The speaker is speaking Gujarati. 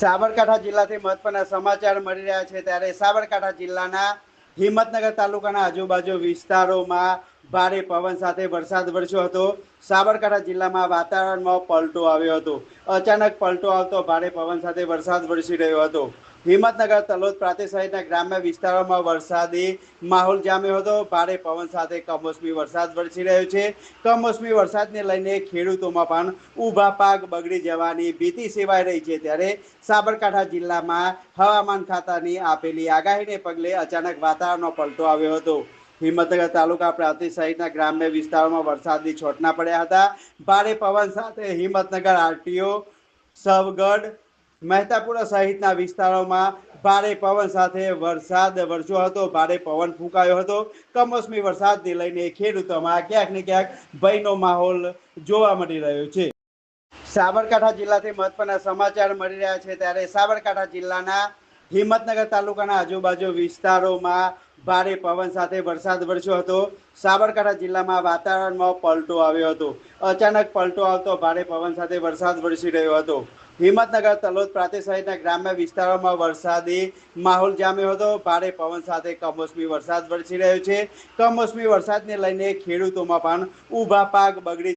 સાબરકાંઠા જિલ્લાથી મહત્વના સમાચાર મળી રહ્યા છે ત્યારે સાબરકાંઠા જિલ્લાના હિંમતનગર તાલુકાના આજુબાજુ વિસ્તારોમાં ભારે પવન સાથે વરસાદ વરસ્યો હતો। સાબરકાંઠા જિલ્લામાં વાતાવરણમાં પલટો આવ્યો હતો। અચાનક પલટો આવતો ભારે પવન સાથે વરસાદ વરસી રહ્યો હતો। હિંમતનગર તલોદ પ્રાંત સહિતના ગ્રામ્ય વિસ્તારોમાં વરસાદી માહોલ જામ્યો હતો। ભારે પવન સાથે કમોસમી વરસાદ વરસી રહ્યો છે। કમોસમી વરસાદને લઈને ખેડૂતોમાં પણ ઊભા પાક બગડી જવાની ભીતિ સેવાઈ રહી છે। ત્યારે સાબરકાંઠા જિલ્લામાં હવામાન ખાતાની આપેલી આગાહીને પગલે અચાનક વાતાવરણમાં પલટો આવ્યો હતો। હિંમતનગર તાલુકા પ્રાંતિજ સહિતના ગ્રામ્ય વિસ્તારોમાં વરસાદની છોટના પડ્યા હતા। ભારે પવન સાથે હિંમતનગર આરટીઓ સવગઢ મહેતાપુરા સહિતના વિસ્તારોમાં ભારે પવન સાથે વરસાદ વરસ્યો હતો। ભારે પવન ફૂંકાયો હતો। કમોસમી વરસાદને લઈને ખેડૂતોમાં ક્યાંક ને ક્યાંક ભયનો માહોલ જોવા મળી રહ્યો છે। સાબરકાંઠા જિલ્લાથી મહત્વના સમાચાર મળી રહ્યા છે ત્યારે સાબરકાંઠા જિલ્લાના હિંમતનગર તાલુકાના આજુબાજુ વિસ્તારોમાં ભારે પવન સાથે વરસાદ વરસ્યો હતો। સાબરકાંઠા જિલ્લામાં વાતાવરણમાં પલટો આવ્યો હતો। અચાનક પલટો આવતો ભારે પવન સાથે વરસાદ વરસી રહ્યો હતો। હિંમતનગર તલોદ પ્રાંત સહિતના ગ્રામ્ય વિસ્તારોમાં વરસાદી માહોલ જામ્યો હતો। ભારે પવન સાથે કમોસમી વરસાદ વરસી રહ્યો છે। કમોસમી વરસાદને લઈને ખેડૂતોમાં પણ ઊભા પાક બગડી